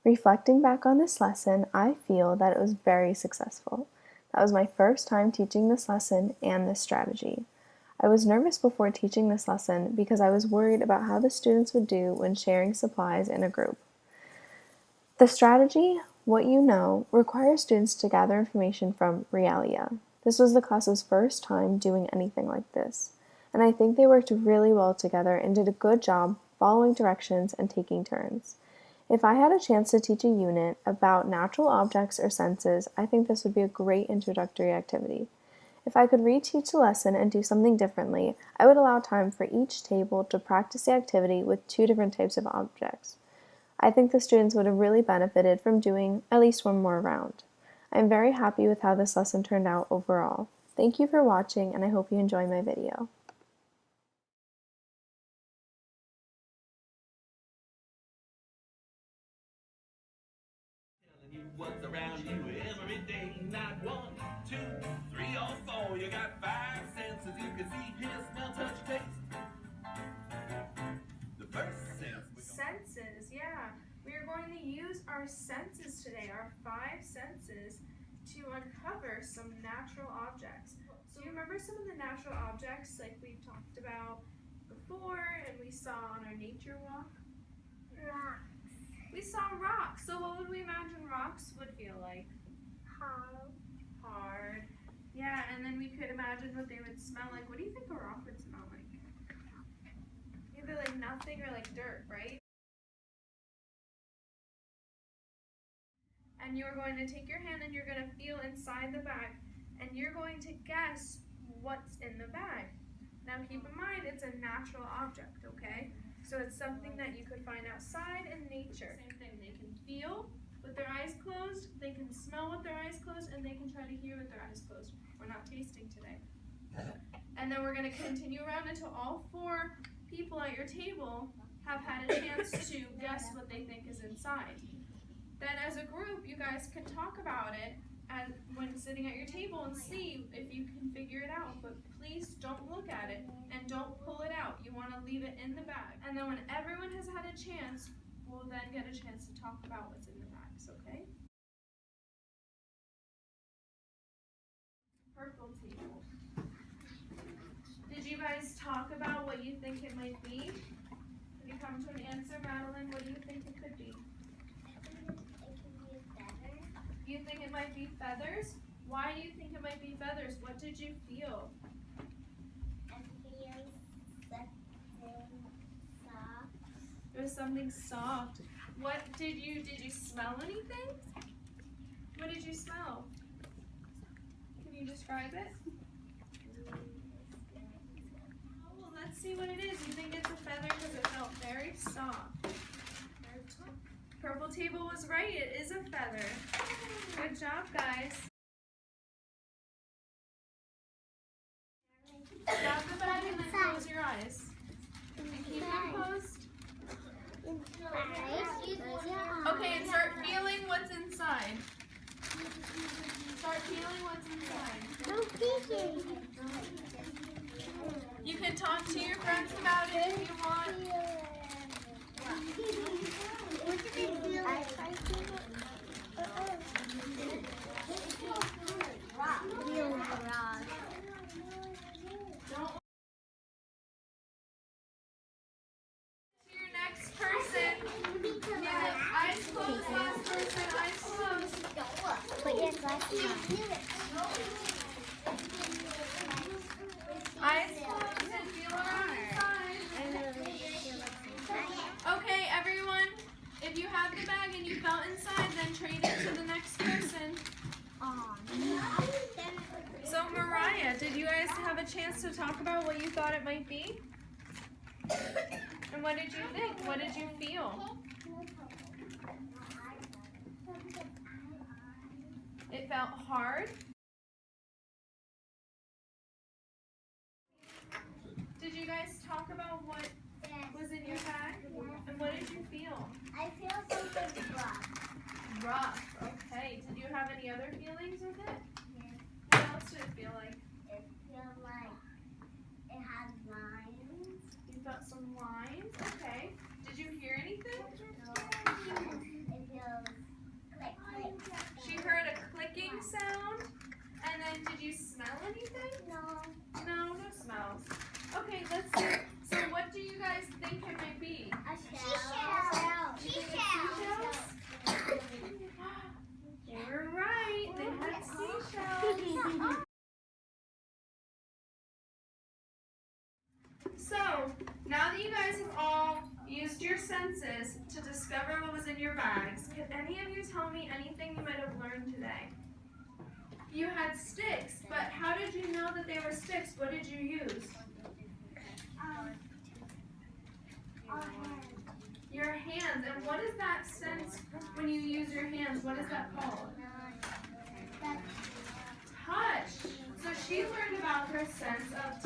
Reflecting back on this lesson, I feel that it was very successful. That was my first time teaching this lesson and this strategy. I was nervous before teaching this lesson because I was worried about how the students would do when sharing supplies in a group. The strategy, what you know, requires students to gather information from realia. This was the class's first time doing anything like this, and I think they worked really well together and did a good job following directions and taking turns. If I had a chance to teach a unit about natural objects or senses, I think this would be a great introductory activity. If I could reteach the lesson and do something differently, I would allow time for each table to practice the activity with 2 different types of objects. I think the students would have really benefited from doing at least one more round. I'm very happy with how this lesson turned out overall. Thank you for watching, and I hope you enjoy my video. What's around you every day? Not 1, 2, 3, or 4. You got 5 senses. You can see, hear, smell, touch, taste. The first sense. Senses, yeah. We are going to use our senses today, our 5 senses, to uncover some natural objects. So you remember some of the natural objects like we talked about before and we saw on our nature walk? Rocks. We saw rocks. So what would we imagine rocks would feel like? Hard. Yeah, and then we could imagine what they would smell like. What do you think a rock would smell like? Either like nothing or like dirt, right? And you're going to take your hand and you're going to feel inside the bag and you're going to guess what's in the bag. Now keep in mind it's a natural object, okay? So it's something that you could find outside in nature. Same thing, they can feel with their eyes closed, they can smell with their eyes closed, and they can try to hear with their eyes closed. We're not tasting today. And then we're going to continue around until all 4 people at your table have had a chance to guess what they think is inside. Then as a group, you guys can talk about it and when sitting at your table and see if you can figure it out. But please don't look at it and don't pull it out. You want to leave it in the bag. And then when everyone has had a chance, we'll then get a chance to talk about what's in the bags, okay? Purple table. Did you guys talk about what you think it might be? Did you come to an answer, Madeline? What do you think it could be? You think it might be feathers? Why do you think it might be feathers? What did you feel? I feel something soft. It was something soft. What did you smell anything? What did you smell? Can you describe it? Well, let's see what it is. You think it's a feather because it felt very soft. Purple table was right. It is a feather. Good job, guys. Grab the bag and then close your eyes. And keep them closed. Okay, and start feeling what's inside. Start feeling what's inside. You can talk to your friends about it if you want. Eyes closed and feel around inside. Okay, everyone, if you have the bag and you felt inside, then trade it to the next person. So Mariah, did you guys have a chance to talk about what you thought it might be? And what did you think? What did you feel? It felt hard. Did you guys talk about what was in your bag? And what did you feel? I feel something rough. Rough, okay. Did you have any other feelings with it? Yeah. What else did it feel like? It feels like it has lines. You felt some lines? Okay. Did you hear anything? No. It feels So, now that you guys have all used your senses to discover what was in your bags, can any of you tell me anything you might have learned today? You had sticks, but how did you know that they were sticks? What did you use? Our hands. Your hands. And what is that sense when you use your hands? What is that called? That Touch. So she learned about her sense of